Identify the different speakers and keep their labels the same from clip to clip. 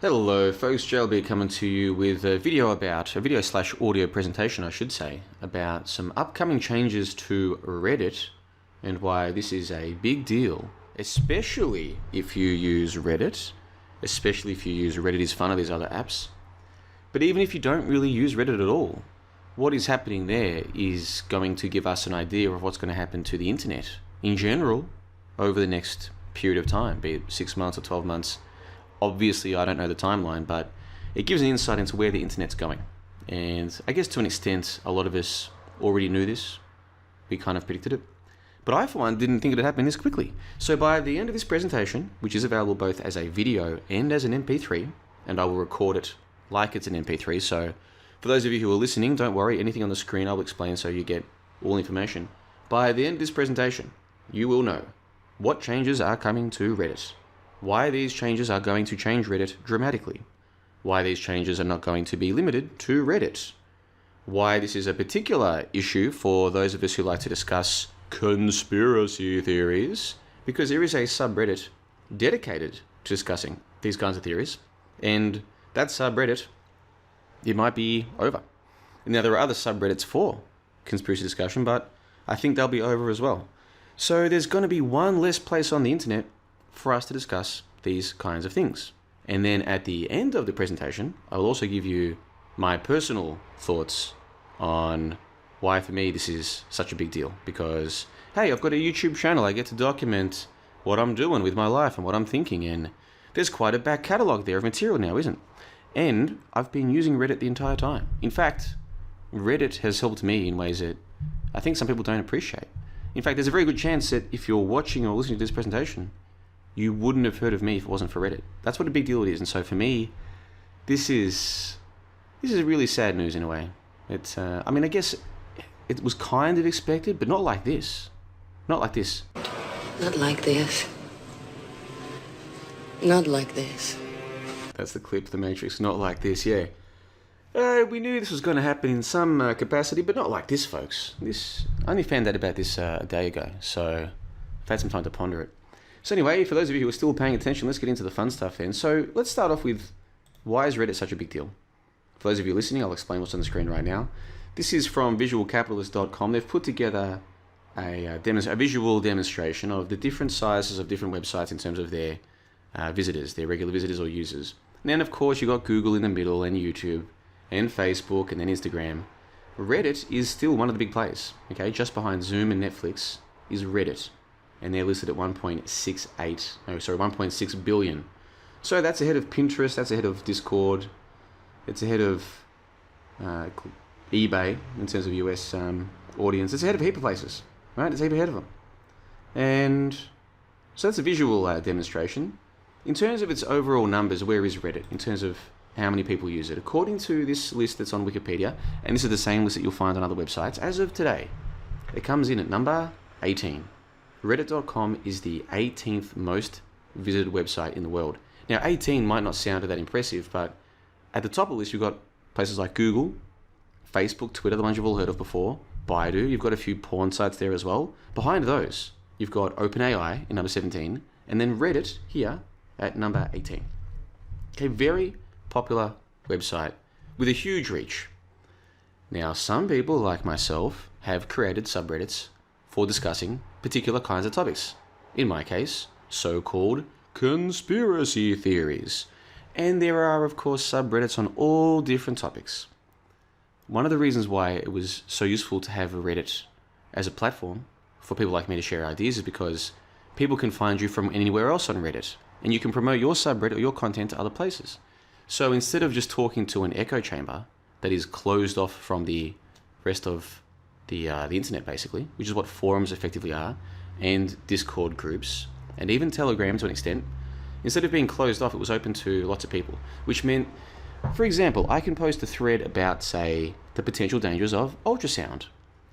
Speaker 1: Hello folks, JLB coming to you with a video/audio presentation, I should say, about some upcoming changes to Reddit and why this is a big deal, especially if you use Reddit, especially if you use redditisfun or these other apps. But even if you don't really use Reddit at all, what is happening there is going to give us an idea of what's going to happen to the internet in general over the next period of time, be it 6 months or 12 months. Obviously, I don't know the timeline, but it gives an insight into where the internet's going. And I guess to an extent, a lot of us already knew this. We kind of predicted it. But I, for one, didn't think it would happen this quickly. So by the end of this presentation, which is available both as a video and as an MP3, and I will record it like it's an MP3, so for those of you who are listening, don't worry, anything on the screen I will explain so you get all information. By the end of this presentation, you will know what changes are coming to Reddit, why these changes are going to change Reddit dramatically, why these changes are not going to be limited to Reddit, why this is a particular issue for those of us who like to discuss conspiracy theories, because there is a subreddit dedicated to discussing these kinds of theories, and that subreddit, it might be over. Now, there are other subreddits for conspiracy discussion, but I think they'll be over as well. So there's going to be one less place on the internet for us to discuss these kinds of things. And then at the end of the presentation, I will also give you my personal thoughts on why for me this is such a big deal. Because, hey, I've got a YouTube channel, I get to document what I'm doing with my life and what I'm thinking, and there's quite a back catalogue there of material now, isn't it? And I've been using Reddit the entire time. In fact, Reddit has helped me in ways that I think some people don't appreciate. In fact, there's a very good chance that if you're watching or listening to this presentation, you wouldn't have heard of me if it wasn't for Reddit. That's what a big deal it is. And so for me, this is really sad news in a way. It's, I mean, I guess it was kind of expected, but not like this. Not like this.
Speaker 2: Not like this. Not like this.
Speaker 1: That's the clip, The Matrix. Not like this, yeah. We knew this was going to happen in some capacity, but not like this, folks. I only found out about this a day ago, so I've had some time to ponder it. So anyway, for those of you who are still paying attention, let's get into the fun stuff then. So let's start off with, why is Reddit such a big deal? For those of you listening, I'll explain what's on the screen right now. This is from visualcapitalist.com. They've put together a visual demonstration of the different sizes of different websites in terms of their visitors, their regular visitors or users. And then, of course, you've got Google in the middle, and YouTube, and Facebook, and then Instagram. Reddit is still one of the big players. Okay, just behind Zoom and Netflix is Reddit. And they're listed at 1.6 billion. So that's ahead of Pinterest, that's ahead of Discord, it's ahead of eBay in terms of US audience. It's ahead of a heap of places, right? It's a heap ahead of them. And so that's a visual demonstration. In terms of its overall numbers, where is Reddit in terms of how many people use it? According to this list that's on Wikipedia, and this is the same list that you'll find on other websites, as of today, it comes in at number 18. Reddit.com is the 18th most visited website in the world. Now, 18 might not sound that impressive, but at the top of the list, you've got places like Google, Facebook, Twitter, the ones you've all heard of before, Baidu, you've got a few porn sites there as well. Behind those, you've got OpenAI in number 17, and then Reddit here at number 18. Okay, very popular website with a huge reach. Now, some people like myself have created subreddits for discussing particular kinds of topics. In my case, so-called conspiracy theories. And there are, of course, subreddits on all different topics. One of the reasons why it was so useful to have a Reddit as a platform for people like me to share ideas is because people can find you from anywhere else on Reddit, and you can promote your subreddit or your content to other places. So instead of just talking to an echo chamber that is closed off from the rest of the internet, basically, which is what forums effectively are, and Discord groups, and even Telegram to an extent, instead of being closed off, it was open to lots of people, which meant, for example, I can post a thread about, say, the potential dangers of ultrasound,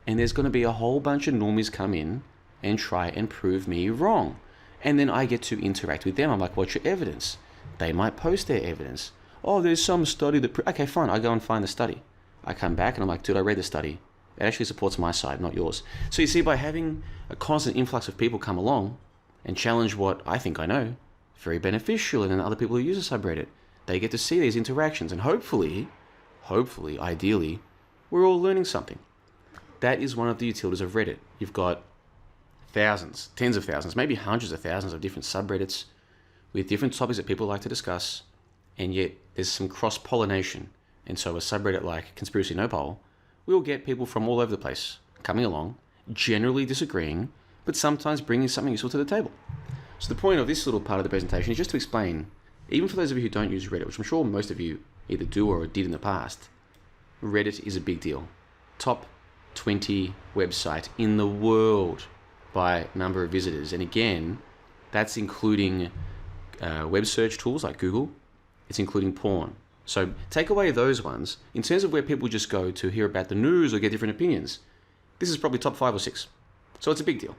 Speaker 1: and there's going to be a whole bunch of normies come in and try and prove me wrong, and then I get to interact with them. I'm like, what's your evidence? They might post their evidence. Oh, there's some study that... Okay, fine, I go and find the study. I come back and I'm like, dude, I read the study. It actually supports my side, not yours. So you see, by having a constant influx of people come along and challenge what I think I know, very beneficial, and then other people who use a subreddit, They get to see these interactions, and hopefully, ideally, we're all learning something. That is one of the utilities of Reddit. You've got thousands, tens of thousands, maybe hundreds of thousands of different subreddits with different topics that people like to discuss, and yet there's some cross-pollination. And so a subreddit like Conspiracy No Poll will get people from all over the place coming along, generally disagreeing, but sometimes bringing something useful to the table. So the point of this little part of the presentation is just to explain, even for those of you who don't use Reddit, which I'm sure most of you either do or did in the past, Reddit is a big deal. Top 20 website in the world by number of visitors. And again, that's including web search tools like Google. It's including porn. So take away those ones. In terms of where people just go to hear about the news or get different opinions, this is probably top 5 or 6. So it's a big deal.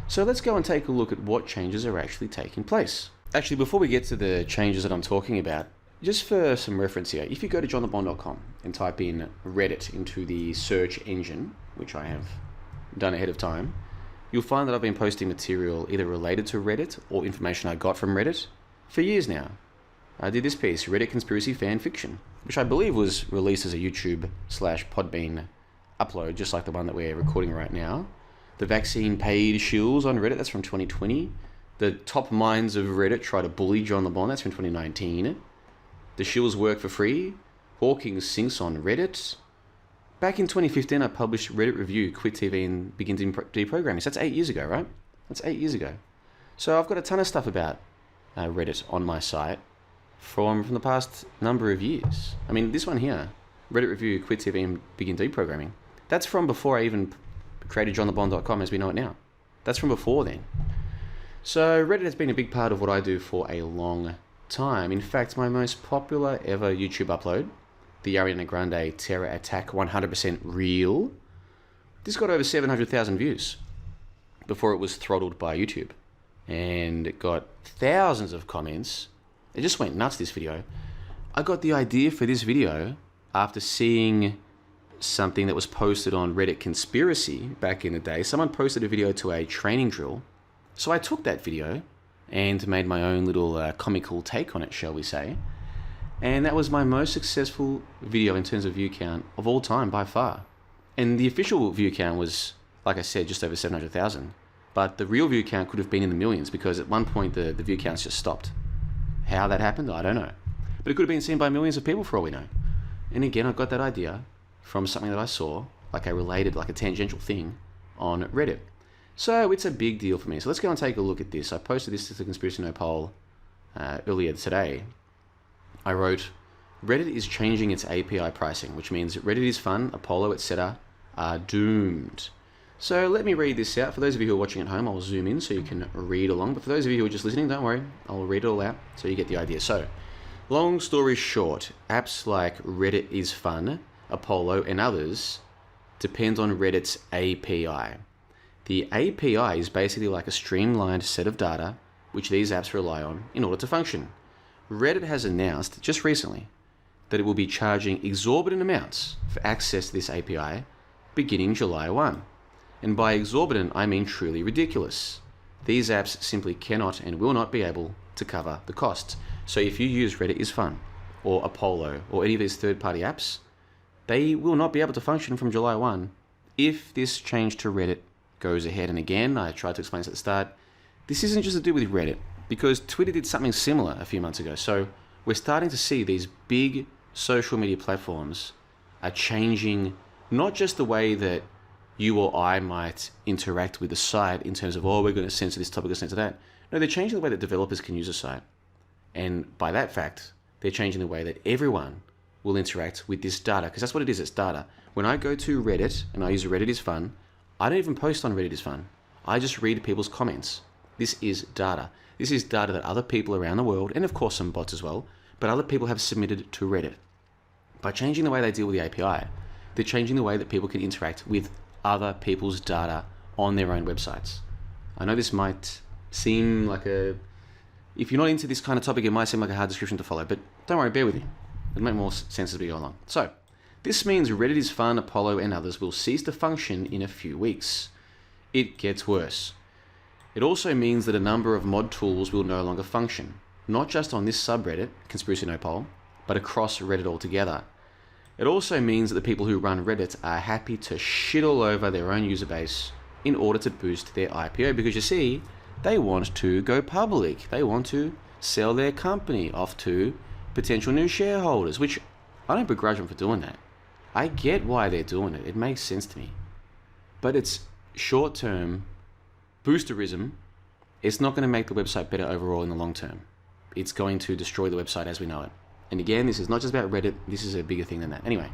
Speaker 1: So let's go and take a look at what changes are actually taking place. Actually, before we get to the changes that I'm talking about, just for some reference here, if you go to johnthebond.com and type in Reddit into the search engine, which I have done ahead of time, you'll find that I've been posting material either related to Reddit or information I got from Reddit for years now. I did this piece, Reddit Conspiracy Fan Fiction, which I believe was released as a YouTube/Podbean upload, just like the one that we're recording right now. The vaccine paid shills on Reddit, that's from 2020. The top minds of Reddit try to bully John the Bond, that's from 2019. The shills work for free. Hawking sinks on Reddit. Back in 2015, I published Reddit Review, Quit TV and Begin Deprogramming. So that's 8 years ago, right? That's 8 years ago. So I've got a ton of stuff about Reddit on my site from the past number of years. I mean, this one here, Reddit Review, Quit TV and Begin Deprogramming, that's from before I even created johnthebond.com as we know it now. That's from before then. So Reddit has been a big part of what I do for a long time. In fact, my most popular ever YouTube upload, the Ariana Grande Terror Attack 100% Real, this got over 700,000 views before it was throttled by YouTube. And it got thousands of comments. It just went nuts, this video. I got the idea for this video after seeing something that was posted on Reddit Conspiracy back in the day. Someone posted a video to a training drill. So I took that video and made my own little comical take on it, shall we say. And that was my most successful video in terms of view count of all time by far. And the official view count was, like I said, just over 700,000. But the real view count could have been in the millions because at one point the view counts just stopped. How that happened, I don't know. But it could have been seen by millions of people for all we know. And again, I got that idea from something that I saw, like a tangential thing on Reddit. So it's a big deal for me. So let's go and take a look at this. I posted this to the Conspiracy No Poll earlier today. I wrote, Reddit is changing its API pricing, which means Reddit is fun, Apollo, etc. are doomed. So let me read this out. For those of you who are watching at home, I'll zoom in so you can read along. But for those of you who are just listening, don't worry. I'll read it all out so you get the idea. So, long story short, apps like Reddit is fun, Apollo, and others depend on Reddit's API. The API is basically like a streamlined set of data which these apps rely on in order to function. Reddit has announced just recently that it will be charging exorbitant amounts for access to this API beginning July 1. And by exorbitant, I mean truly ridiculous. These apps simply cannot and will not be able to cover the costs. So if you use Reddit is fun, or Apollo, or any of these third-party apps, they will not be able to function from July 1 if this change to Reddit goes ahead. And again, I tried to explain this at the start, this isn't just to do with Reddit, because Twitter did something similar a few months ago. So we're starting to see these big social media platforms are changing not just the way that you or I might interact with the site in terms of, oh, we're going to censor this topic or censor that. No, they're changing the way that developers can use a site. And by that fact, they're changing the way that everyone will interact with this data, because that's what it is, it's data. When I go to Reddit and I use Reddit is fun, I don't even post on Reddit is fun. I just read people's comments. This is data. This is data that other people around the world, and of course some bots as well, but other people have submitted to Reddit. By changing the way they deal with the API, they're changing the way that people can interact with other people's data on their own websites. I know this might seem like if you're not into this kind of topic, it might seem like a hard description to follow, but don't worry, bear with me. It'll make more sense as we go along. So, this means Reddit is fun, Apollo, and others will cease to function in a few weeks. It gets worse. It also means that a number of mod tools will no longer function. not just on this subreddit, Conspiracy No Poll, but across Reddit altogether. It also means that the people who run Reddit are happy to shit all over their own user base in order to boost their IPO, because you see, they want to go public. They want to sell their company off to potential new shareholders, which I don't begrudge them for doing that. I get why they're doing it. It makes sense to me. But it's short-term boosterism. It's not going to make the website better overall in the long term. It's going to destroy the website as we know it. And again, this is not just about Reddit. This is a bigger thing than that. Anyway,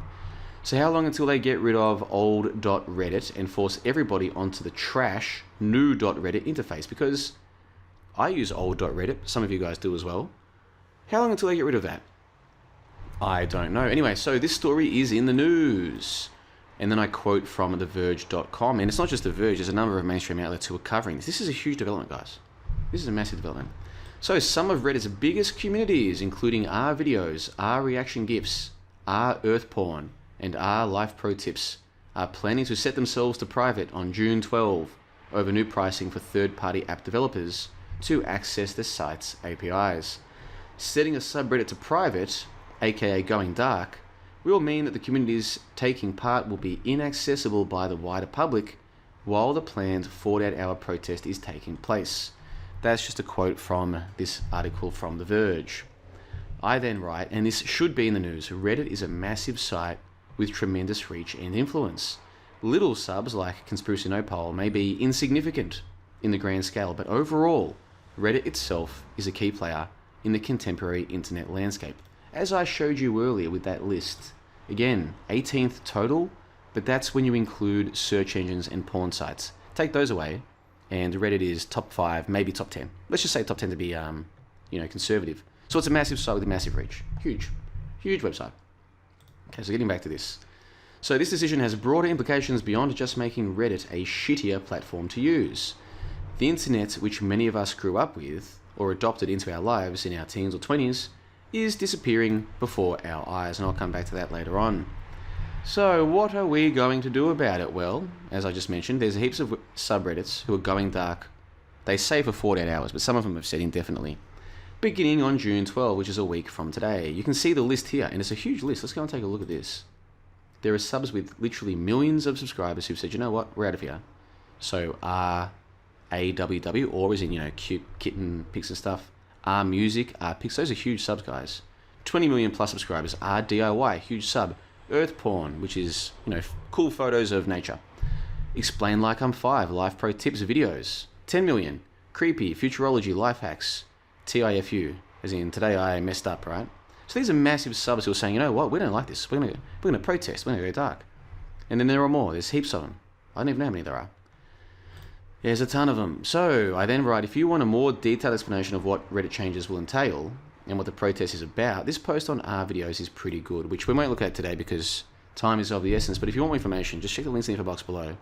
Speaker 1: so how long until they get rid of old.reddit and force everybody onto the trash new.reddit interface? Because I use old.reddit. Some of you guys do as well. How long until they get rid of that? I don't know. Anyway, so this story is in the news. And then I quote from TheVerge.com. And it's not just The Verge. There's a number of mainstream outlets who are covering this. This is a huge development, guys. This is a massive development. So some of Reddit's biggest communities, including R videos, R reaction GIFs, R earth porn, and R life pro tips, are planning to set themselves to private on June 12 over new pricing for third-party app developers to access the site's APIs. Setting a subreddit to private, aka going dark, will mean that the communities taking part will be inaccessible by the wider public while the planned 48-hour protest is taking place. That's just a quote from this article from The Verge. I then write, and this should be in the news, Reddit is a massive site with tremendous reach and influence. Little subs like Conspiracy No Poll may be insignificant in the grand scale, but overall, Reddit itself is a key player in the contemporary internet landscape. As I showed you earlier with that list, again, 18th total, but that's when you include search engines and porn sites. Take those away, and Reddit is top 5, maybe top 10. Let's just say top 10 to be, conservative. So it's a massive site with a massive reach. Huge website. Okay, so getting back to this. So this decision has broader implications beyond just making Reddit a shittier platform to use. The internet, which many of us grew up with, or adopted into our lives in our teens or 20s, is disappearing before our eyes, and I'll come back to that later on. So what are we going to do about it? Well, as I just mentioned, there's heaps of subreddits who are going dark. They say for 48 hours, but some of them have said indefinitely. Beginning on June 12, which is a week from today. You can see the list here, and it's a huge list. Let's go and take a look at this. There are subs with literally millions of subscribers who've said, you know what, we're out of here. So RAWW, or as in, cute kitten pics and stuff. R Music, R Pics, those are huge subs, guys. 20 million plus subscribers. R DIY, huge sub. Earth Porn, which is, cool photos of nature. Explain Like I'm 5, Life Pro Tips videos. 10 million. Creepy, Futurology, Life Hacks. TIFU, as in today I messed up, right? So these are massive subs who are saying, you know what, we don't like this. We're gonna protest. We're gonna go dark. And then there are more. There's heaps of them. I don't even know how many there are. There's a ton of them. So I then write, if you want a more detailed explanation of what Reddit changes will entail and what the protest is about, this post on R videos is pretty good, which we won't look at today because time is of the essence. But if you want more information, just check the links in the info box below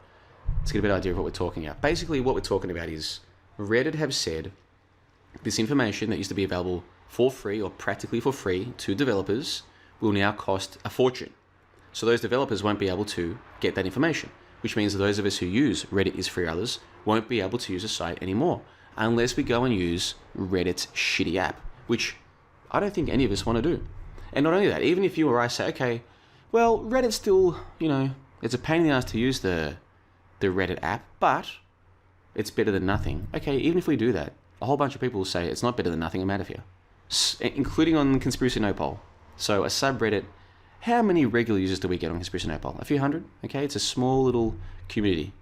Speaker 1: to get a better idea of what we're talking about. Basically, what we're talking about is Reddit have said this information that used to be available for free or practically for free to developers will now cost a fortune. So those developers won't be able to get that information, which means that those of us who use Reddit is free others won't be able to use the site anymore unless we go and use Reddit's shitty app, which I don't think any of us want to do. And not only that, even if you or I say, okay, well, Reddit's still, it's a pain in the ass to use the Reddit app, but it's better than nothing. Okay, even if we do that, a whole bunch of people will say it's not better than nothing, I'm out of here. Including on Conspiracy No Poll. So a subreddit, how many regular users do we get on Conspiracy No Poll? A few hundred? Okay, it's a small little community.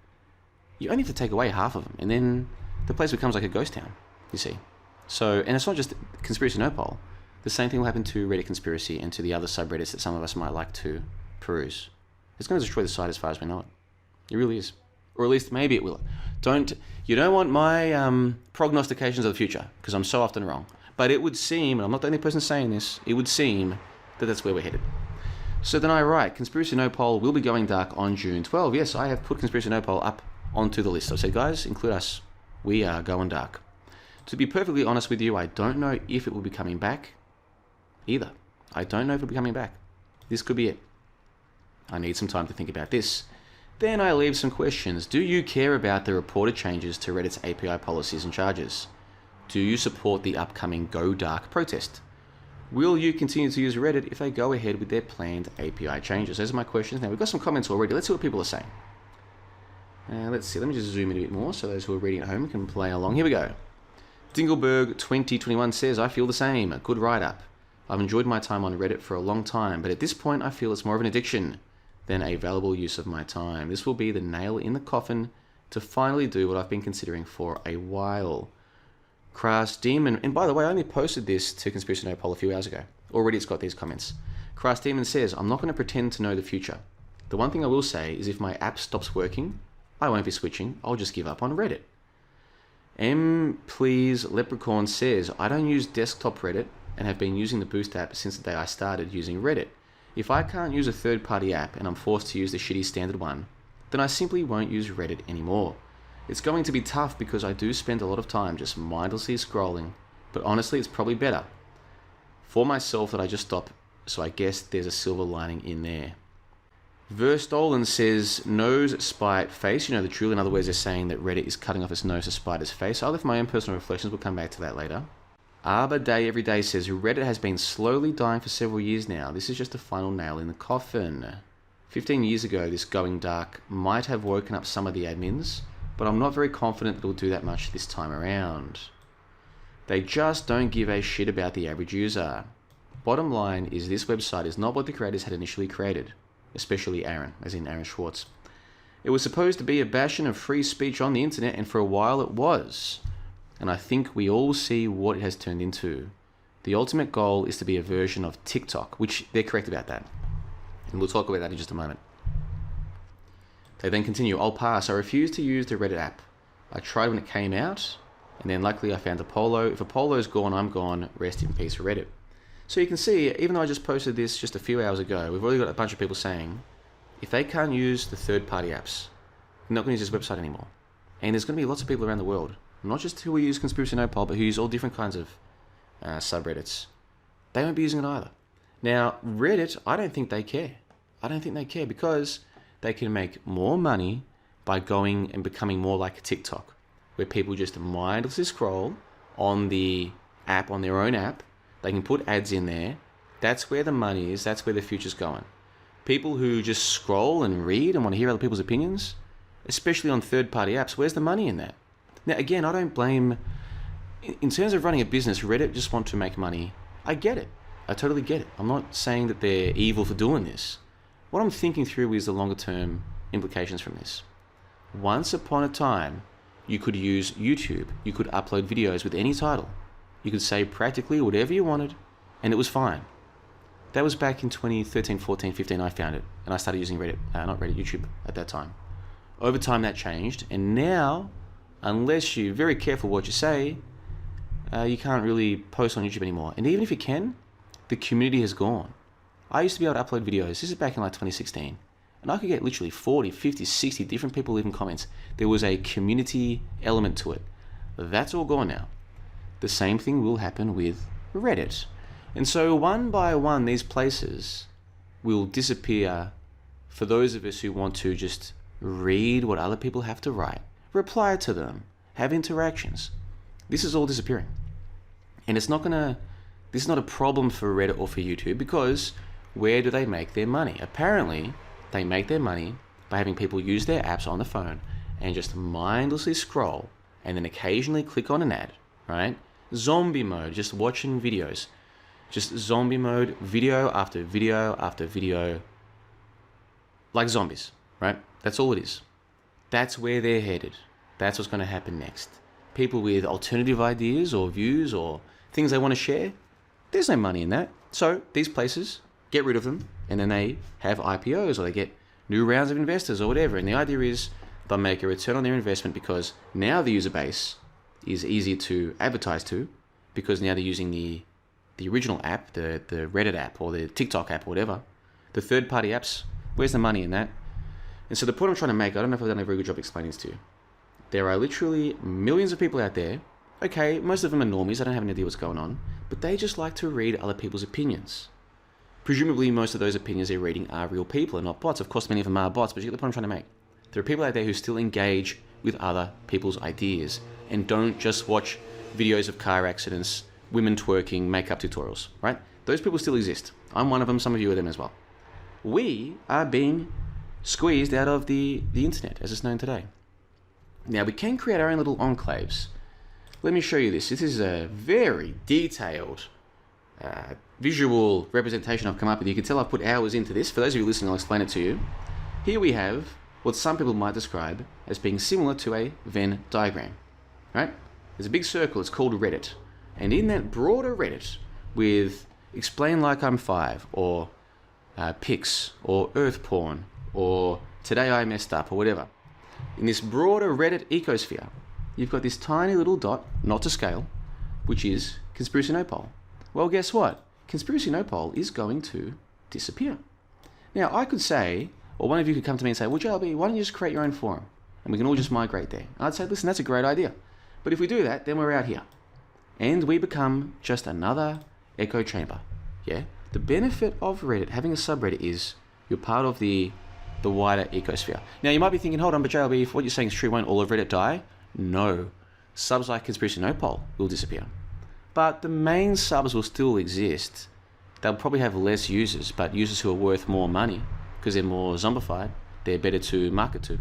Speaker 1: You only have to take away half of them, and then the place becomes like a ghost town, you see. So, and it's not just Conspiracy No Poll. The same thing will happen to Reddit Conspiracy and to the other subreddits that some of us might like to peruse. It's going to destroy the site as far as we know it. It really is. Or at least maybe it will. You don't want my prognostications of the future, because I'm so often wrong. But it would seem, and I'm not the only person saying this, it would seem that that's where we're headed. So then I write, Conspiracy No Poll will be going dark on June 12. Yes, I have put Conspiracy No Poll up onto the list. I said, guys, include us. We are going dark. To be perfectly honest with you, I don't know if it will be coming back either. I don't know if it will be coming back. This could be it. I need some time to think about this. Then I leave some questions. Do you care about the reported changes to Reddit's API policies and charges? Do you support the upcoming Go Dark protest? Will you continue to use Reddit if they go ahead with their planned API changes? Those are my questions. Now, we've got some comments already. Let's see what people are saying. Let's see. Let me just zoom in a bit more so those who are reading at home can play along. Here we go. Dingleberg 2021 says, I feel the same. A good write-up. I've enjoyed my time on Reddit for a long time, but at this point I feel it's more of an addiction than a valuable use of my time. This will be the nail in the coffin to finally do what I've been considering for a while. Crass Demon, and by the way, I only posted this to Conspiracy No Poll a few hours ago. Already it's got these comments. Crass Demon says, I'm not going to pretend to know the future. The one thing I will say is if my app stops working, I won't be switching. I'll just give up on Reddit. Please Leprechaun says, I don't use desktop Reddit and have been using the Boost app since the day I started using Reddit. If I can't use a third-party app and I'm forced to use the shitty standard one, then I simply won't use Reddit anymore. It's going to be tough because I do spend a lot of time just mindlessly scrolling, but honestly it's probably better for myself that I just stop, so I guess there's a silver lining in there. Verstolen says, nose, spite, face. You know the drill. In other words, they're saying that Reddit is cutting off its nose to spite its face. I left my own personal reflections. We'll come back to that later. Arbor Day Everyday says, Reddit has been slowly dying for several years now. This is just the final nail in the coffin. 15 years ago, this going dark might have woken up some of the admins, but I'm not very confident it'll do that much this time around. They just don't give a shit about the average user. Bottom line is this website is not what the creators had initially created, especially Aaron, as in Aaron Schwartz. It was supposed to be a bastion of free speech on the internet, and for a while it was. And I think we all see what it has turned into. The ultimate goal is to be a version of TikTok, which they're correct about that. And we'll talk about that in just a moment. They then continue, I'll pass. I refuse to use the Reddit app. I tried when it came out, and then luckily I found Apollo. If Apollo's gone, I'm gone. Rest in peace, Reddit. So you can see, even though I just posted this just a few hours ago, we've already got a bunch of people saying, if they can't use the third-party apps, they're not going to use this website anymore. And there's going to be lots of people around the world, not just who use Conspiracy No Poll, but who use all different kinds of subreddits. They won't be using it either. Now, Reddit, I don't think they care. I don't think they care because they can make more money by going and becoming more like a TikTok, where people just mindlessly scroll on the app, on their own app. They can put ads in there. That's where the money is. That's where the future's going. People who just scroll and read and want to hear other people's opinions, especially on third-party apps, where's the money in that? Now, again, I don't blame... In terms of running a business, Reddit just want to make money. I get it. I totally get it. I'm not saying that they're evil for doing this. What I'm thinking through is the longer-term implications from this. Once upon a time, you could use YouTube. You could upload videos with any title. You could say practically whatever you wanted, and it was fine. That was back in 2013, 14, 15, I found it. And I started using Reddit, not Reddit, YouTube at that time. Over time that changed, and now, unless you're very careful what you say, you can't really post on YouTube anymore. And even if you can, the community has gone. I used to be able to upload videos, this is back in like 2016, and I could get literally 40, 50, 60 different people leaving comments. There was a community element to it. That's all gone now. The same thing will happen with Reddit. And so one by one, these places will disappear for those of us who want to just read what other people have to write, reply to them, have interactions. This is all disappearing. And this is not a problem for Reddit or for YouTube, because where do they make their money? Apparently, they make their money by having people use their apps on the phone and just mindlessly scroll and then occasionally click on an ad, right? Zombie mode, just watching videos. Just zombie mode, video after video after video. Like zombies, right? That's all it is. That's where they're headed. That's what's going to happen next. People with alternative ideas or views or things they want to share, there's no money in that. So these places, get rid of them, and then they have IPOs or they get new rounds of investors or whatever. And the idea is they'll make a return on their investment because now the user base is easier to advertise to, because now they're using the original app, the Reddit app or the TikTok app or whatever. The third-party apps, where's the money in that? And so the point I'm trying to make, I don't know if I've done a very good job explaining this to you. There are literally millions of people out there. Okay, most of them are normies, I don't have any idea what's going on, but they just like to read other people's opinions. Presumably most of those opinions they're reading are real people and not bots. Of course, many of them are bots, but you get the point I'm trying to make. There are people out there who still engage with other people's ideas and don't just watch videos of car accidents, women twerking, makeup tutorials, right? Those people still exist. I'm one of them, some of you are them as well. We are being squeezed out of the internet as it's known today. Now, we can create our own little enclaves. Let me show you this. This is a very detailed visual representation I've come up with. You can tell I've put hours into this. For those of you listening, I'll explain it to you. Here we have what some people might describe as being similar to a Venn diagram, right? There's a big circle, it's called Reddit. And in that broader Reddit, with explain like I'm 5, or pics, or earth porn, or today I messed up, or whatever. In this broader Reddit ecosphere, you've got this tiny little dot, not to scale, which is Conspiracy No Poll. Well, guess what? Conspiracy No Poll is going to disappear. Now, I could say, or one of you could come to me and say, well, JLB, why don't you just create your own forum? And we can all just migrate there. And I'd say, listen, that's a great idea. But if we do that, then we're out here. And we become just another echo chamber. Yeah? The benefit of Reddit, having a subreddit, is you're part of the wider ecosphere. Now, you might be thinking, hold on, but JLB, if what you're saying is true, won't all of Reddit die? No. Subs like Conspiracy No Poll will disappear. But the main subs will still exist. They'll probably have less users, but users who are worth more money because they're more zombified, they're better to market to.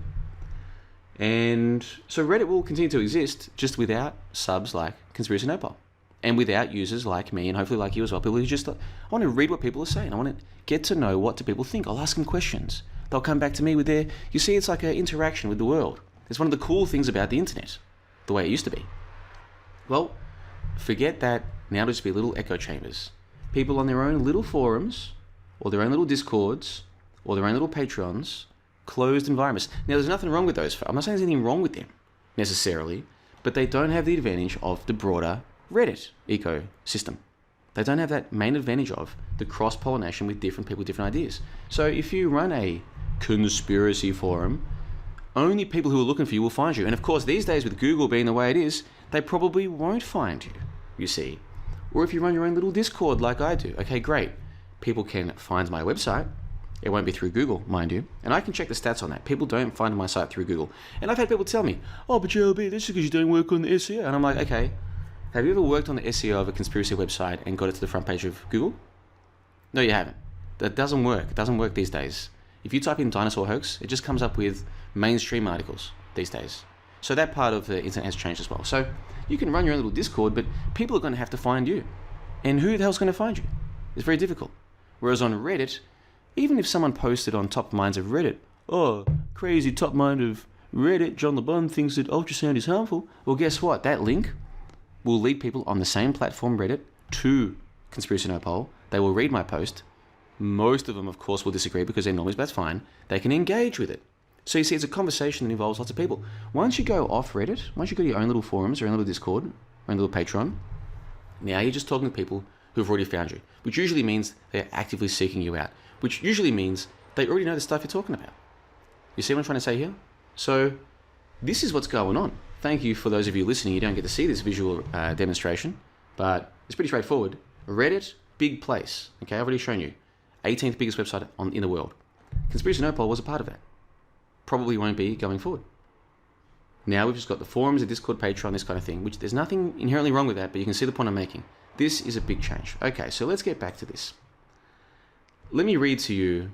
Speaker 1: And so Reddit will continue to exist just without subs like Conspiracy No Poll. And without users like me and hopefully like you as well. People who just, I want to read what people are saying. I want to get to know what do people think. I'll ask them questions. They'll come back to me with their, you see, it's like an interaction with the world. It's one of the cool things about the internet, the way it used to be. Well, forget that. Now it'll just be little echo chambers. People on their own little forums, or their own little discords, or their own little Patreons, closed environments. Now, there's nothing wrong with those. I'm not saying there's anything wrong with them, necessarily, but they don't have the advantage of the broader Reddit ecosystem. They don't have that main advantage of the cross-pollination with different people with different ideas. So if you run a conspiracy forum, only people who are looking for you will find you. And of course, these days with Google being the way it is, they probably won't find you, you see. Or if you run your own little Discord like I do, okay, great. People can find my website. It won't be through Google, mind you. And I can check the stats on that. People don't find my site through Google. And I've had people tell me, oh, but JLB, that's because you don't work on the SEO. And I'm like, okay, have you ever worked on the SEO of a conspiracy website and got it to the front page of Google? No, you haven't. That doesn't work. It doesn't work these days. If you type in dinosaur hoax, it just comes up with mainstream articles these days. So that part of the internet has changed as well. So you can run your own little Discord, but people are going to have to find you. And who the hell's going to find you? It's very difficult. Whereas on Reddit, even if someone posted on Top Minds of Reddit, oh, crazy top mind of Reddit, John LeBon thinks that ultrasound is harmful. Well, guess what? That link will lead people on the same platform, Reddit, to Conspiracy No Poll. They will read my post. Most of them, of course, will disagree because they're normies, but that's fine. They can engage with it. So you see, it's a conversation that involves lots of people. Once you go off Reddit, once you go to your own little forums, your own little Discord, your own little Patreon, now you're just talking to people who've already found you, which usually means they're actively seeking you out, which usually means they already know the stuff you're talking about. You see what I'm trying to say here? So this is what's going on. Thank you for those of you listening. You don't get to see this visual demonstration, but it's pretty straightforward. Reddit, big place. Okay, I've already shown you. 18th biggest website in the world. Conspiracy No Poll was a part of that. Probably won't be going forward. Now we've just got the forums, the Discord, Patreon, this kind of thing, which there's nothing inherently wrong with that, but you can see the point I'm making. This is a big change. Okay, so let's get back to this. Let me read to you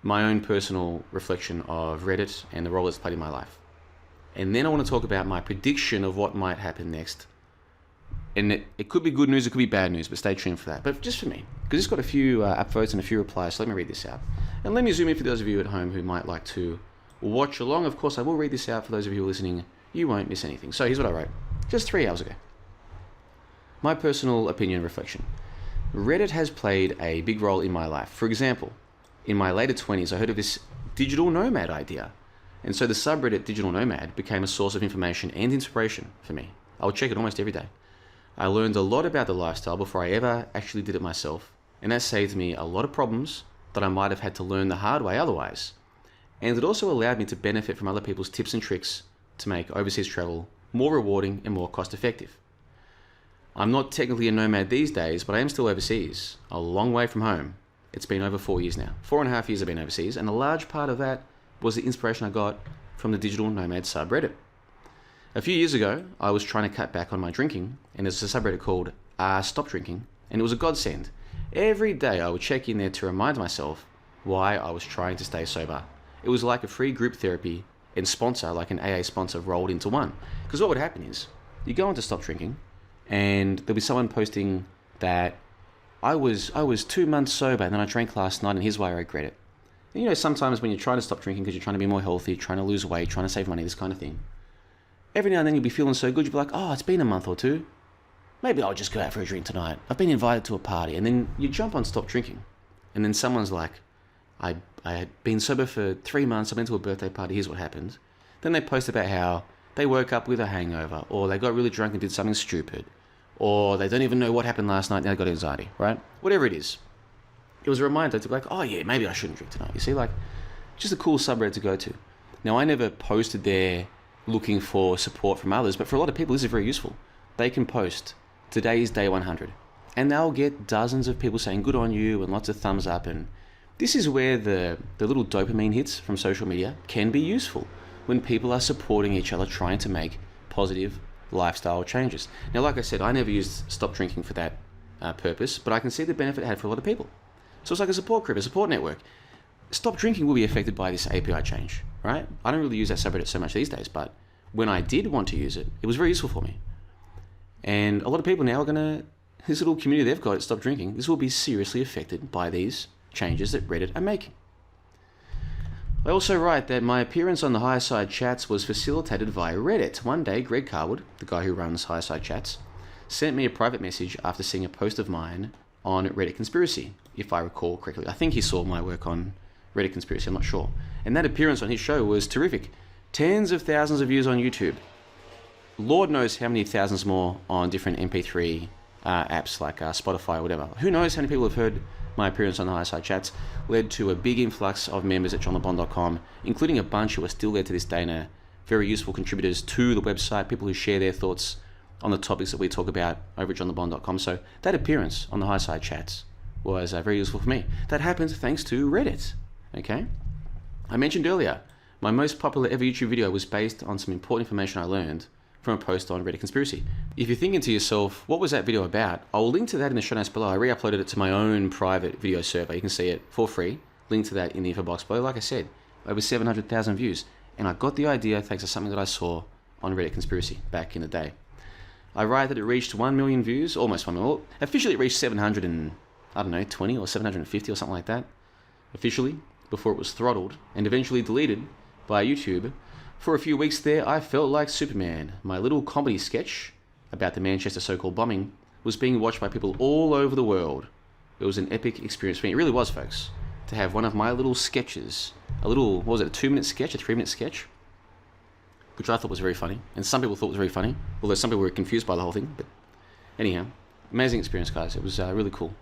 Speaker 1: my own personal reflection of Reddit and the role it's played in my life. And then I want to talk about my prediction of what might happen next. And it could be good news, it could be bad news, but stay tuned for that. But just for me, because it's got a few upvotes and a few replies, so let me read this out. And let me zoom in for those of you at home who might like to watch along. Of course, I will read this out for those of you listening. You won't miss anything. So here's what I wrote just 3 hours ago. My personal opinion and reflection. Reddit has played a big role in my life. For example, in my later 20s, I heard of this digital nomad idea. And so the subreddit Digital Nomad became a source of information and inspiration for me. I would check it almost every day. I learned a lot about the lifestyle before I ever actually did it myself, and that saved me a lot of problems that I might have had to learn the hard way otherwise. And it also allowed me to benefit from other people's tips and tricks to make overseas travel more rewarding and more cost effective. I'm not technically a nomad these days, but I am still overseas, a long way from home. It's been over 4 years now. 4.5 years I've been overseas, and a large part of that was the inspiration I got from the Digital Nomad subreddit. A few years ago, I was trying to cut back on my drinking, and there's a subreddit called Stop Drinking, and it was a godsend. Every day I would check in there to remind myself why I was trying to stay sober. It was like a free group therapy and sponsor, like an AA sponsor, rolled into one. Because what would happen is, you go on to Stop Drinking, and there'll be someone posting that I was 2 months sober, and then I drank last night, and here's why I regret it. And you know, sometimes when you're trying to stop drinking because you're trying to be more healthy, trying to lose weight, trying to save money, this kind of thing, every now and then you'll be feeling so good, you'll be like, oh, it's been a month or two. Maybe I'll just go out for a drink tonight. I've been invited to a party. And then you jump on Stop Drinking. And then someone's like, I had been sober for 3 months. I've been to a birthday party. Here's what happened. Then they post about how they woke up with a hangover, or they got really drunk and did something stupid, or they don't even know what happened last night and they got anxiety, right? Whatever it is. It was a reminder to be like, oh yeah, maybe I shouldn't drink tonight. You see, like, just a cool subreddit to go to. Now, I never posted there looking for support from others, but for a lot of people, this is very useful. They can post, today is day 100, and they'll get dozens of people saying good on you and lots of thumbs up. And this is where the little dopamine hits from social media can be useful, when people are supporting each other, trying to make positive lifestyle changes. Now, like I said, I never used Stop Drinking for that purpose, but I can see the benefit it had for a lot of people. So it's like a support group, a support network. Stop Drinking will be affected by this API change, right? I don't really use that subreddit so much these days, but when I did want to use it, it was very useful for me. And a lot of people now are going to, this little community they've got at Stop Drinking, this will be seriously affected by these changes that Reddit are making. I also write that my appearance on the Higher Side chats was facilitated via Reddit. One day, Greg Carwood, the guy who runs Higher Side chats, sent me a private message after seeing a post of mine on Reddit Conspiracy, if I recall correctly. I think he saw my work on Reddit Conspiracy, I'm not sure. And that appearance on his show was terrific. Tens of thousands of views on YouTube. Lord knows how many thousands more on different MP3 apps like Spotify or whatever. Who knows how many people have heard my appearance on the Higher Side chats. Led to a big influx of members at johnthebond.com, including a bunch who are still there to this day and are very useful contributors to the website, people who share their thoughts on the topics that we talk about over at johnthebond.com. So that appearance on the Higher Side chats was very useful for me. That happened thanks to Reddit. Okay? I mentioned earlier, my most popular ever YouTube video was based on some important information I learned from a post on Reddit Conspiracy. If you're thinking to yourself, what was that video about? I'll link to that in the show notes below. I re-uploaded it to my own private video server. You can see it for free. Link to that in the info box below. Like I said, over 700,000 views. And I got the idea thanks to something that I saw on Reddit Conspiracy back in the day. I write that it reached 1 million views, almost 1 million. Well, officially it reached 720 or 750 or something like that. Officially, before it was throttled and eventually deleted by YouTube. For a few weeks there, I felt like Superman. My little comedy sketch about the Manchester so-called bombing was being watched by people all over the world. It was an epic experience for me. It really was, folks, to have one of my little sketches, a little, what was it, a 2-minute sketch, a 3-minute sketch, which I thought was very funny. And some people thought was very funny, although some people were confused by the whole thing. But anyhow, amazing experience, guys. It was really cool.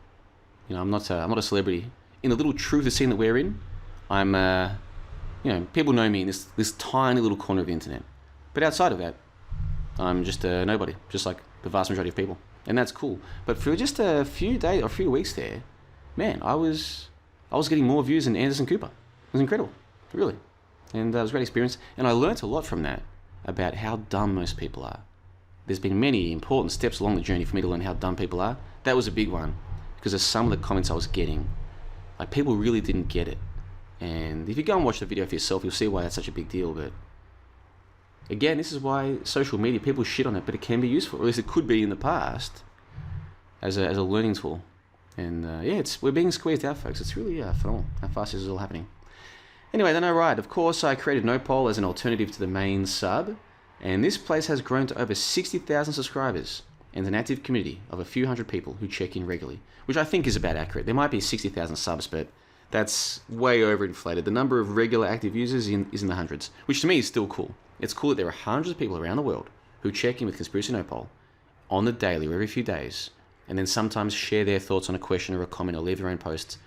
Speaker 1: You know, I'm not a celebrity. In the little truth scene that we're in, I'm you know, people know me in this tiny little corner of the internet. But outside of that, I'm just a nobody, just like the vast majority of people. And that's cool. But for just a few days or a few weeks there, man, I was getting more views than Anderson Cooper. It was incredible, really. And it was a great experience. And I learnt a lot from that about how dumb most people are. There's been many important steps along the journey for me to learn how dumb people are. That was a big one, because of some of the comments I was getting. Like, people really didn't get it. And if you go and watch the video for yourself, you'll see why that's such a big deal. But again, this is why social media, people shit on it, but it can be useful, or at least it could be in the past, as a learning tool. And yeah, we're being squeezed out, folks. It's really phenomenal how fast this is all happening. Anyway, then I write, of course, I created NoPoll as an alternative to the main sub, and this place has grown to over 60,000 subscribers and an active community of a few hundred people who check in regularly, which I think is about accurate. There might be 60,000 subs, but that's way overinflated. The number of regular active users is in the hundreds, which to me is still cool. It's cool that there are hundreds of people around the world who check in with Conspiracy NoPoll on the daily or every few days, and then sometimes share their thoughts on a question or a comment or leave their own posts.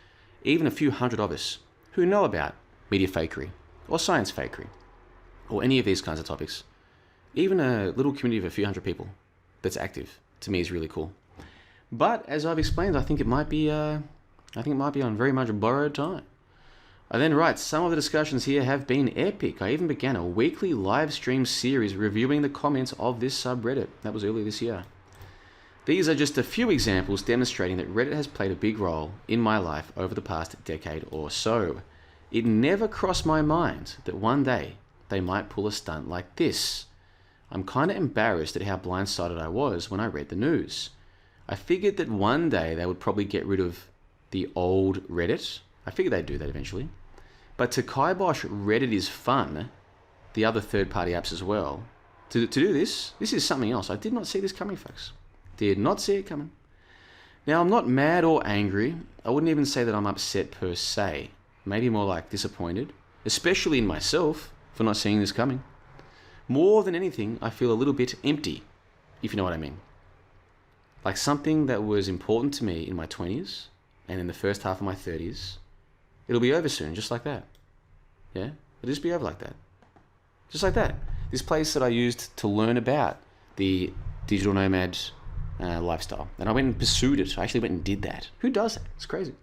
Speaker 1: Even a few hundred of us who know about media fakery or science fakery or any of these kinds of topics. Even a little community of a few hundred people that's active, to me, is really cool. But as I've explained, I think it might be on very much borrowed time. I then write, some of the discussions here have been epic. I even began a weekly live stream series reviewing the comments of this subreddit. That was earlier this year. These are just a few examples demonstrating that Reddit has played a big role in my life over the past decade or so. It never crossed my mind that one day they might pull a stunt like this. I'm kind of embarrassed at how blindsided I was when I read the news. I figured that one day they would probably get rid of the old Reddit. I figured they'd do that eventually. But to kibosh redditisfun, the other third-party apps as well, to do this is something else. I did not see this coming, folks. Did not see it coming. Now, I'm not mad or angry. I wouldn't even say that I'm upset per se. Maybe more like disappointed, especially in myself for not seeing this coming. More than anything, I feel a little bit empty, if you know what I mean. Like something that was important to me in my 20s and in the first half of my 30s, it'll be over soon, just like that. Yeah? It'll just be over like that. Just like that. This place that I used to learn about the digital nomad lifestyle. And I went and pursued it. I actually went and did that. Who does that? It's crazy.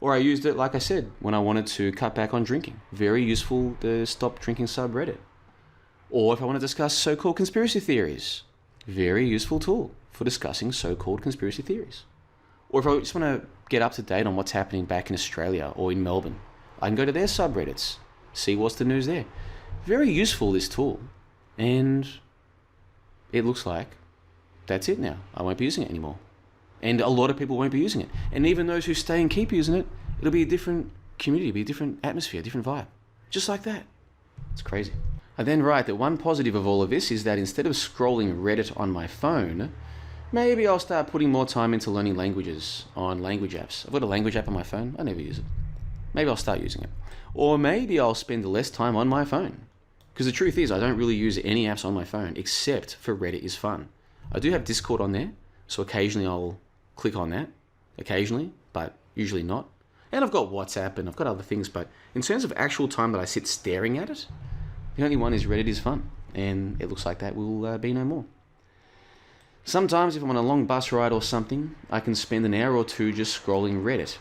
Speaker 1: Or I used it, like I said, when I wanted to cut back on drinking. Very useful, the stop drinking subreddit. Or if I want to discuss so-called conspiracy theories. Very useful tool for discussing so-called conspiracy theories. Or if I just want to get up to date on what's happening back in Australia or in Melbourne, I can go to their subreddits, see what's the news there. Very useful, this tool. And it looks like that's it now. I won't be using it anymore. And a lot of people won't be using it. And even those who stay and keep using it, it'll be a different community, be a different atmosphere, a different vibe. Just like that. It's crazy. I then write that one positive of all of this is that instead of scrolling Reddit on my phone, maybe I'll start putting more time into learning languages on language apps. I've got a language app on my phone. I never use it. Maybe I'll start using it. Or maybe I'll spend less time on my phone. Because the truth is, I don't really use any apps on my phone except for redditisfun. I do have Discord on there, so occasionally I'll click on that. Occasionally, but usually not. And I've got WhatsApp and I've got other things, but in terms of actual time that I sit staring at it, the only one is redditisfun. And it looks like that will be no more. Sometimes if I'm on a long bus ride or something, I can spend an hour or two just scrolling Reddit.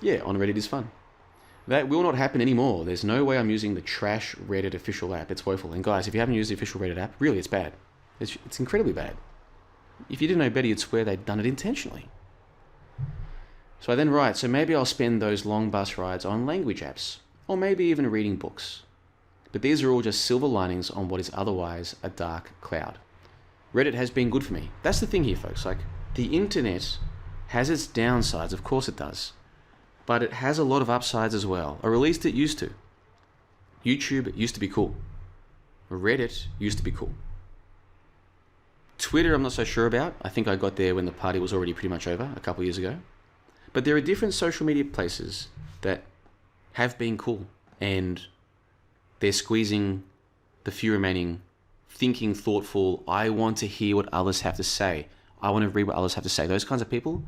Speaker 1: Yeah, on redditisfun. That will not happen anymore. There's no way I'm using the trash Reddit official app. It's woeful. And guys, if you haven't used the official Reddit app, really it's bad. It's incredibly bad. If you didn't know better, you'd swear they'd done it intentionally. So I then write, so maybe I'll spend those long bus rides on language apps, or maybe even reading books. But these are all just silver linings on what is otherwise a dark cloud. Reddit has been good for me. That's the thing here, folks. Like, the internet has its downsides, of course it does. But it has a lot of upsides as well, or at least it used to. YouTube used to be cool. Reddit used to be cool. Twitter, I'm not so sure about. I think I got there when the party was already pretty much over, a couple of years ago. But there are different social media places that have been cool, and they're squeezing the few remaining thinking, thoughtful, I want to hear what others have to say. I want to read what others have to say. Those kinds of people,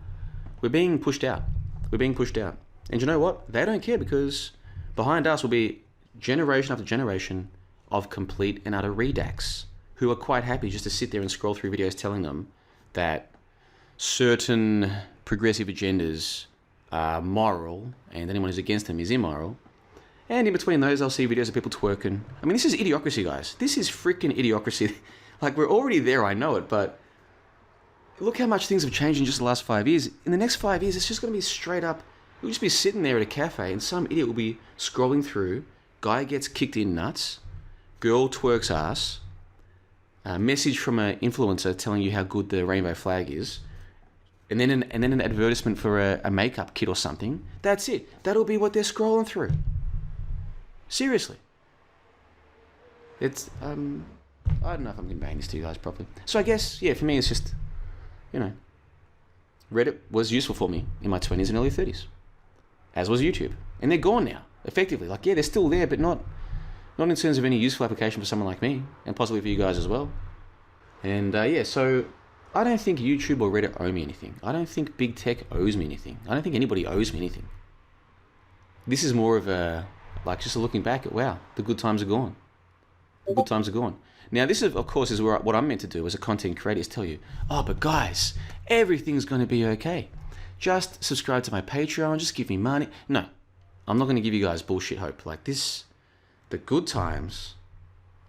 Speaker 1: we're being pushed out. We're being pushed out. And you know what? They don't care, because behind us will be generation after generation of complete and utter redacts who are quite happy just to sit there and scroll through videos telling them that certain progressive agendas are moral and anyone who's against them is immoral. And in between those, I'll see videos of people twerking. I mean, this is idiocracy, guys. This is freaking idiocracy. Like, we're already there, I know it, but look how much things have changed in just the last 5 years. In the next 5 years, it's just going to be straight up. We'll just be sitting there at a cafe and some idiot will be scrolling through. Guy gets kicked in nuts. Girl twerks ass. A message from an influencer telling you how good the rainbow flag is. And then an advertisement for a makeup kit or something. That's it. That'll be what they're scrolling through. Seriously. It's, I don't know if I'm conveying this to you guys properly. So I guess, yeah, for me it's just, you know, Reddit was useful for me in my 20s and early 30s. As was YouTube. And they're gone now, effectively. Like, yeah, they're still there, but not in terms of any useful application for someone like me, and possibly for you guys as well. And yeah, so I don't think YouTube or Reddit owe me anything. I don't think big tech owes me anything. I don't think anybody owes me anything. This is more of a, like, just a looking back at, wow, the good times are gone. The good times are gone. Now, this, of course, is what I'm meant to do as a content creator, is tell you, oh, but guys, everything's going to be okay. Just subscribe to my Patreon, just give me money. No, I'm not going to give you guys bullshit hope. Like this, the good times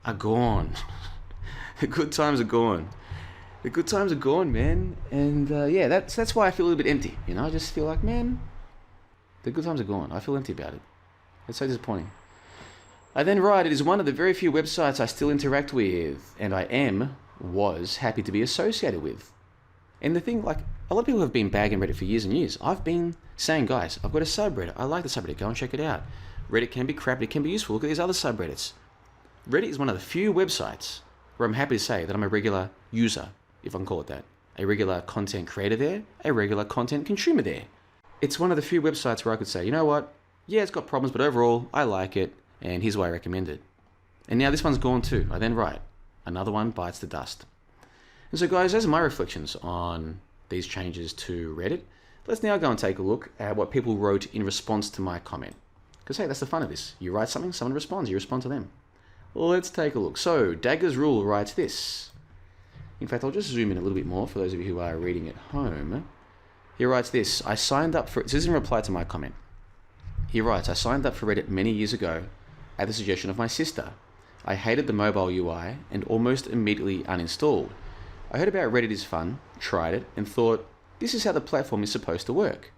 Speaker 1: are gone. The good times are gone. The good times are gone, man. And yeah, that's why I feel a little bit empty. You know, I just feel like, man, the good times are gone. I feel empty about it. It's so disappointing. I then write, it is one of the very few websites I still interact with, and was happy to be associated with. And the thing, like, a lot of people have been bagging Reddit for years and years. I've been saying, guys, I've got a subreddit. I like the subreddit. Go and check it out. Reddit can be crap, it can be useful. Look at these other subreddits. Reddit is one of the few websites where I'm happy to say that I'm a regular user, if I can call it that. A regular content creator there, a regular content consumer there. It's one of the few websites where I could say, you know what? Yeah, it's got problems, but overall, I like it, and here's why I recommend it. And now this one's gone too. I then write, another one bites the dust. And so guys, those are my reflections on these changes to Reddit. Let's now go and take a look at what people wrote in response to my comment. Because hey, that's the fun of this. You write something, someone responds, you respond to them. Well, let's take a look. So, Dagger's Rule writes this. In fact, I'll just zoom in a little bit more for those of you who are reading at home. He writes this, I signed up for, this is in reply to my comment. He writes, I signed up for Reddit many years ago at the suggestion of my sister. I hated the mobile UI and almost immediately uninstalled. I heard about redditisfun, tried it, and thought, this is how the platform is supposed to work.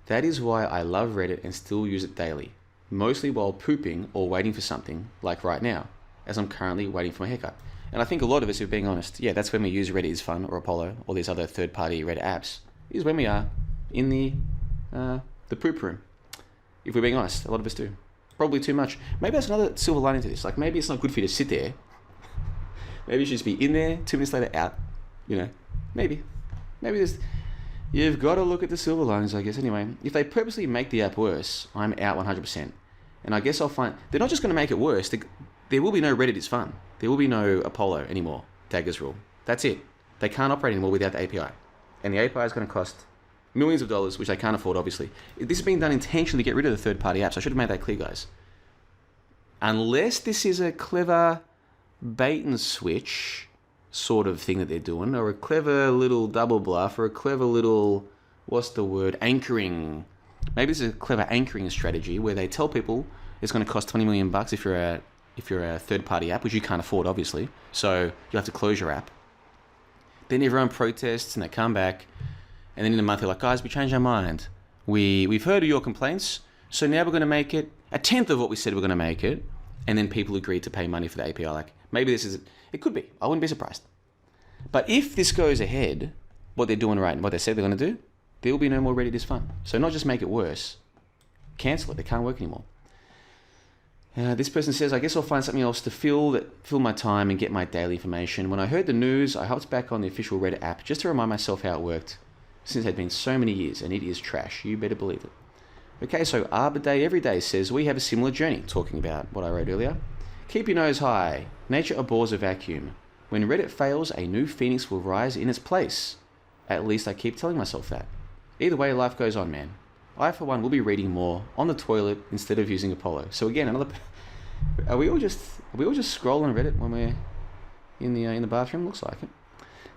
Speaker 1: That is why I love Reddit and still use it daily, mostly while pooping or waiting for something, like right now, as I'm currently waiting for my haircut. And I think a lot of us, if we're being honest, yeah, that's when we use redditisfun or Apollo or these other third-party Reddit apps, is when we are in the poop room. If we're being honest, a lot of us do. Probably too much. Maybe that's another silver lining to this. Like maybe it's not good for you to sit there. Maybe you should just be in there, 2 minutes later out. You know, maybe there's, you've got to look at the silver linings, I guess. Anyway, if they purposely make the app worse, I'm out 100%. And I guess I'll find, they're not just going to make it worse. There will be no redditisfun. There will be no Apollo anymore. Dagger's Rule. That's it. They can't operate anymore without the API. And the API is going to cost millions of dollars, which they can't afford, obviously. This is being done intentionally to get rid of the third-party apps. I should have made that clear, guys. Unless this is a clever bait and switch sort of thing that they're doing, or a clever little double bluff, or a clever little, what's the word, anchoring. Maybe this is a clever anchoring strategy where they tell people it's going to cost $20 million if you're a third-party app, which you can't afford, obviously. So you'll have to close your app. Then everyone protests and they come back. And then in a month, they're like, guys, we changed our mind. We've heard of your complaints, so now we're going to make it a tenth of what we said we're going to make it. And then people agreed to pay money for the API. Like, maybe this is, it could be. I wouldn't be surprised. But if this goes ahead, what they're doing right and what they said they're going to do, there will be no more redditisfun. So not just make it worse, cancel it. It can't work anymore. This person says, I guess I'll find something else to fill my time and get my daily information. When I heard the news, I hopped back on the official Reddit app just to remind myself how it worked. Since it had been so many years, and it is trash. You better believe it. Okay, so Arbor Day Everyday says, we have a similar journey, talking about what I wrote earlier. Keep your nose high. Nature abhors a vacuum. When Reddit fails, a new phoenix will rise in its place. At least I keep telling myself that. Either way, life goes on, man. I, for one, will be reading more on the toilet instead of using Apollo. So again, another... Are we all just scrolling Reddit when we're in the bathroom? Looks like it.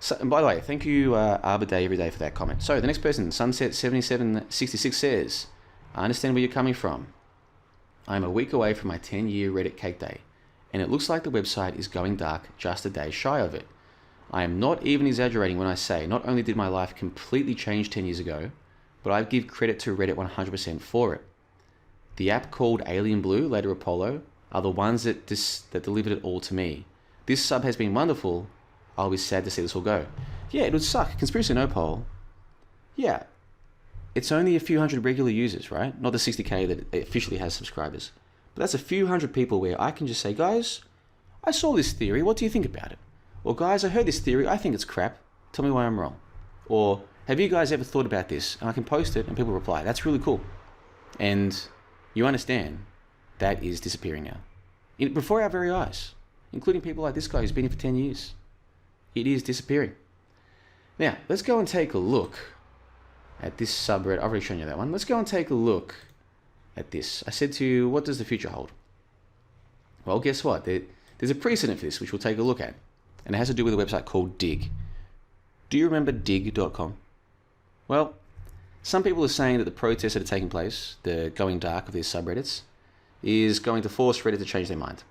Speaker 1: So, and by the way, thank you, Arbor Day Everyday, for that comment. So the next person, Sunset7766, says, I understand where you're coming from. I'm a week away from my 10-year Reddit cake day, and it looks like the website is going dark just a day shy of it. I am not even exaggerating when I say not only did my life completely change 10 years ago, but I give credit to Reddit 100% for it. The app called Alien Blue, later Apollo, are the ones that delivered it all to me. This sub has been wonderful. I'll be sad to see this all go. Yeah, it would suck. Conspiracy No Poll. Yeah. It's only a few hundred regular users, right? Not the 60k that officially has subscribers. But that's a few hundred people where I can just say, guys, I saw this theory. What do you think about it? Or guys, I heard this theory. I think it's crap. Tell me why I'm wrong. Or have you guys ever thought about this? And I can post it and people reply. That's really cool. And you understand that is disappearing now. Before our very eyes. Including people like this guy who's been here for 10 years. It is disappearing. Now, let's go and take a look at this subreddit. I've already shown you that one. Let's go and take a look at this. I said to you, what does the future hold? Well, guess what? There's a precedent for this, which we'll take a look at. And it has to do with a website called Dig. Do you remember dig.com? Well, Some people are saying that the protests that are taking place, the going dark of these subreddits, is going to force Reddit to change their mind.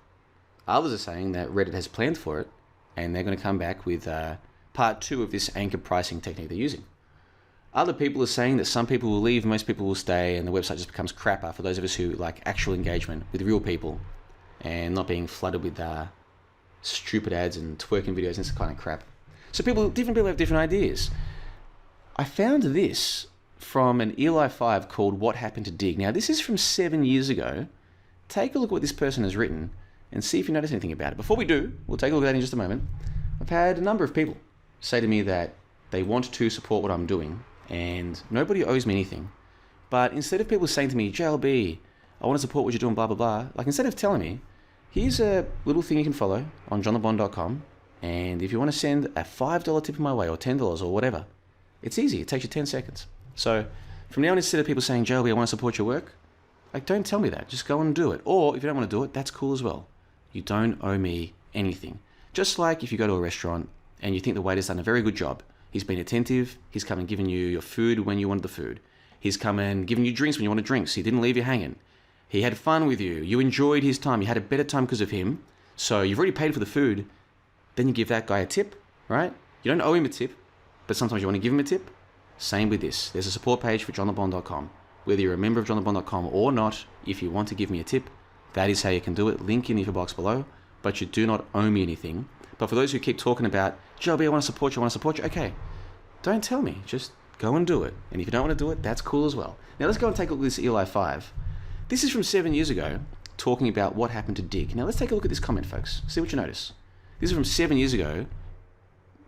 Speaker 1: Others are saying that Reddit has planned for it, and they're going to come back with part 2 of this anchor pricing technique they're using. Other people are saying that some people will leave, most people will stay, and the website just becomes crapper for those of us who like actual engagement with real people and not being flooded with stupid ads and twerking videos and this kind of crap. So different people have different ideas. I found this from an Eli 5 called What Happened to Dig. Now, this is from 7 years ago. Take a look at what this person has written and see if you notice anything about it. Before we do, we'll take a look at that in just a moment. I've had a number of people say to me that they want to support what I'm doing and nobody owes me anything. But instead of people saying to me, JLB, I want to support what you're doing, blah, blah, blah, like instead of telling me, here's a little thing you can follow on johnthebond.com, and if you want to send a $5 tip my way or $10 or whatever, it's easy. It takes you 10 seconds. So from now on, instead of people saying, JLB, I want to support your work, like don't tell me that. Just go and do it. Or if you don't want to do it, that's cool as well. You don't owe me anything. Just like if you go to a restaurant and you think the waiter's done a very good job. He's been attentive. He's come and given you your food when you wanted the food. He's come and given you drinks when you wanted drinks. He didn't leave you hanging. He had fun with you. You enjoyed his time. You had a better time because of him. So you've already paid for the food. Then you give that guy a tip, right? You don't owe him a tip, but sometimes you want to give him a tip. Same with this. There's a support page for johnthebond.com. Whether you're a member of johnthebond.com or not, if you want to give me a tip, that is how you can do it. Link in the info box below. But you do not owe me anything. But for those who keep talking about, JLB, I want to support you, okay, don't tell me. Just go and do it. And if you don't want to do it, that's cool as well. Now let's go and take a look at this Eli 5. This is from 7 years ago, talking about what happened to Dig. Now let's take a look at this comment, folks. See what you notice. This is from 7 years ago,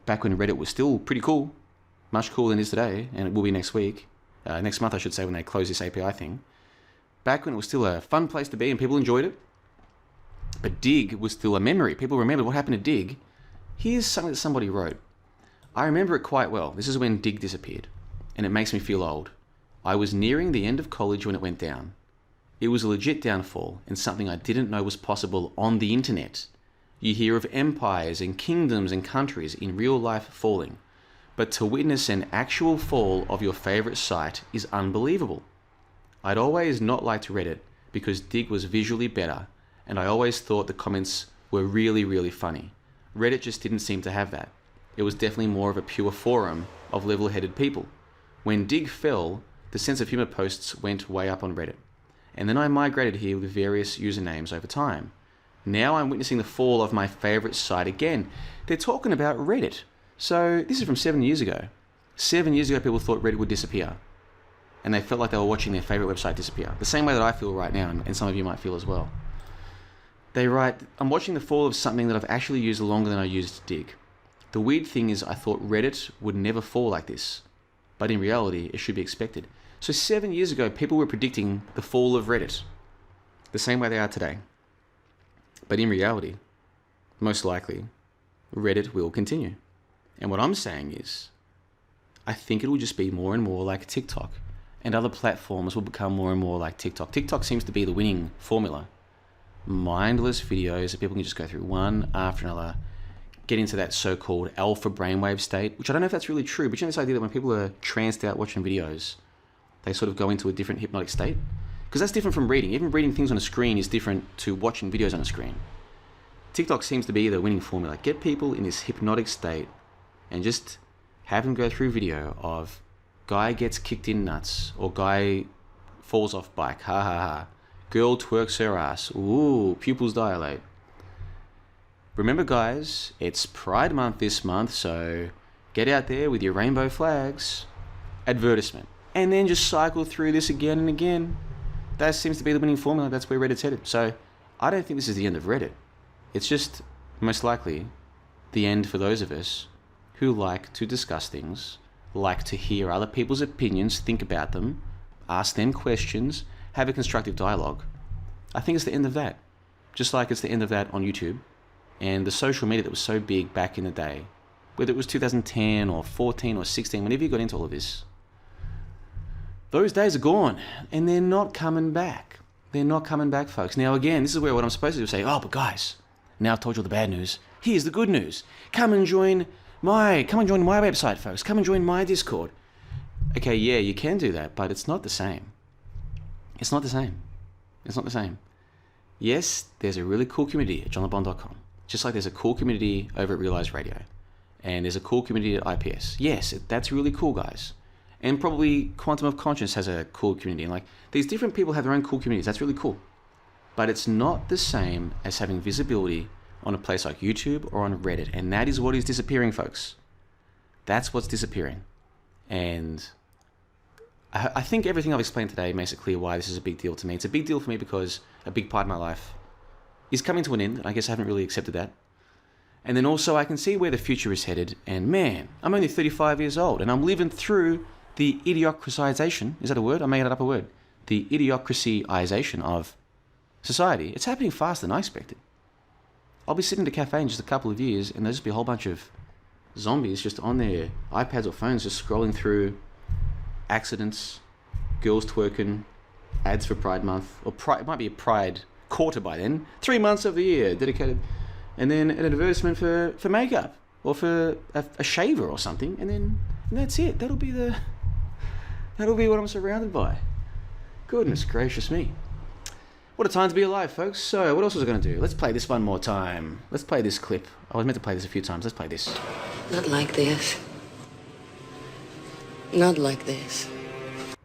Speaker 1: back when Reddit was still pretty cool, much cooler than it is today, and it will be next week. Next month, I should say, when they close this API thing. Back when it was still a fun place to be and people enjoyed it. But Dig was still a memory. People remember what happened to Dig. Here's something that somebody wrote. I remember it quite well. This is when Dig disappeared, and it makes me feel old. I was nearing the end of college when it went down. It was a legit downfall, and something I didn't know was possible on the internet. You hear of empires and kingdoms and countries in real life falling, but to witness an actual fall of your favorite site is unbelievable. I'd always not liked Reddit because Dig was visually better, and I always thought the comments were really, really funny. Reddit just didn't seem to have that. It was definitely more of a pure forum of level-headed people. When Dig fell, the sense of humor posts went way up on Reddit. And then I migrated here with various usernames over time. Now I'm witnessing the fall of my favorite site again. They're talking about Reddit. So this is from 7 years ago. 7 years ago, people thought Reddit would disappear. And they felt like they were watching their favorite website disappear. The same way that I feel right now, and some of you might feel as well. They write, I'm watching the fall of something that I've actually used longer than I used Dig. The weird thing is I thought Reddit would never fall like this. But in reality, it should be expected. So 7 years ago, people were predicting the fall of Reddit. The same way they are today. But in reality, most likely, Reddit will continue. And what I'm saying is, I think it will just be more and more like TikTok. And other platforms will become more and more like TikTok. TikTok seems to be the winning formula. Mindless videos that people can just go through one after another, get into that so-called alpha brainwave state, which I don't know if that's really true, but you know this idea that when people are tranced out watching videos, they sort of go into a different hypnotic state? Because that's different from reading. Even reading things on a screen is different to watching videos on a screen. TikTok seems to be the winning formula. Get people in this hypnotic state and just have them go through video of guy gets kicked in nuts or guy falls off bike, ha ha ha. Girl twerks her ass, ooh, pupils dilate. Remember guys, it's Pride Month this month, so get out there with your rainbow flags. Advertisement. And then just cycle through this again and again. That seems to be the winning formula. That's where Reddit's headed. So I don't think this is the end of Reddit. It's just, most likely, the end for those of us who like to discuss things, like to hear other people's opinions, think about them, ask them questions, have a constructive dialogue. I think it's the end of that. Just like it's the end of that on YouTube and the social media that was so big back in the day. Whether it was 2010 or 14 or 16, whenever you got into all of this. Those days are gone, and they're not coming back. They're not coming back, folks. Now again, this is where what I'm supposed to do is say, oh, but guys, now I've told you all the bad news. Here's the good news. Come and join my website, folks. Come and join my Discord. Okay, yeah, you can do that, but it's not the same. It's not the same. It's not the same. Yes, there's a really cool community at johnlebon.com. Just like there's a cool community over at Realize Radio. And there's a cool community at IPS. Yes, that's really cool, guys. And probably Quantum of Conscience has a cool community. And like, these different people have their own cool communities. That's really cool. But it's not the same as having visibility on a place like YouTube or on Reddit. And that is what is disappearing, folks. That's what's disappearing. And I think everything I've explained today makes it clear why this is a big deal to me. It's a big deal for me because a big part of my life is coming to an end, and I guess I haven't really accepted that. And then also I can see where the future is headed, and man, I'm only 35 years old, and I'm living through the idiocracyization, is that a word? I made it up a word. The idiocracyization of society. It's happening faster than I expected. I'll be sitting at a cafe in just a couple of years, and there'll just be a whole bunch of zombies just on their iPads or phones just scrolling through accidents, girls twerking, ads for Pride Month, or it might be a Pride quarter by then, 3 months of the year dedicated, and then an advertisement for makeup or for a shaver or something, and that's it. That'll be what I'm surrounded by. Goodness gracious me. What a time to be alive, folks. So, what else was I going to do? Let's play this one more time. Let's play this clip. I was meant to play this a few times. Let's play this.
Speaker 2: Not like this. Not like this.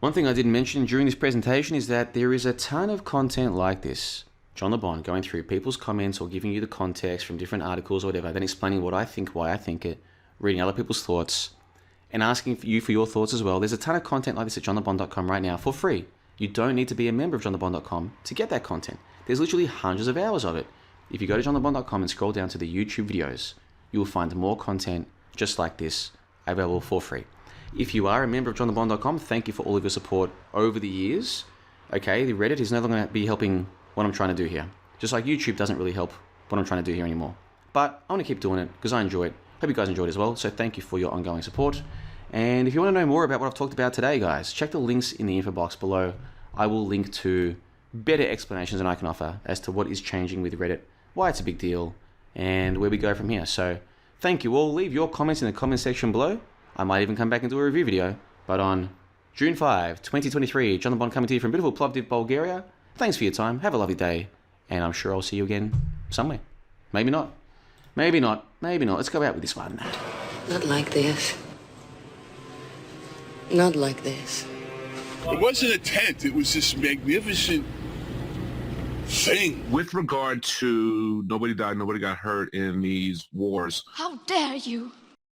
Speaker 1: One thing I didn't mention during this presentation is that there is a ton of content like this. John LeBon going through people's comments or giving you the context from different articles or whatever, then explaining what I think, why I think it, reading other people's thoughts, and asking you for your thoughts as well. There's a ton of content like this at johnlebon.com right now for free. You don't need to be a member of johnlebon.com to get that content. There's literally hundreds of hours of it. If you go to johnlebon.com and scroll down to the YouTube videos, you will find more content just like this available for free. If you are a member of johnlebon.com, thank you for all of your support over the years. Okay, the Reddit is no longer going to be helping what I'm trying to do here. Just like YouTube doesn't really help what I'm trying to do here anymore. But I want to keep doing it because I enjoy it. Hope you guys enjoyed it as well. So thank you for your ongoing support. And if you want to know more about what I've talked about today, guys, check the links in the info box below. I will link to better explanations than I can offer as to what is changing with Reddit, why it's a big deal, and where we go from here. So thank you all. Leave your comments in the comment section below. I might even come back and do a review video. But on June 5, 2023, John LeBon coming to you from beautiful Plovdiv, Bulgaria. Thanks for your time. Have a lovely day. And I'm sure I'll see you again somewhere. Maybe not. Maybe not. Maybe not. Let's go out with this one.
Speaker 2: Not like this. Not like this.
Speaker 3: It wasn't a tent. It was this magnificent thing.
Speaker 4: With regard to nobody died, nobody got hurt in these wars.
Speaker 5: How dare you!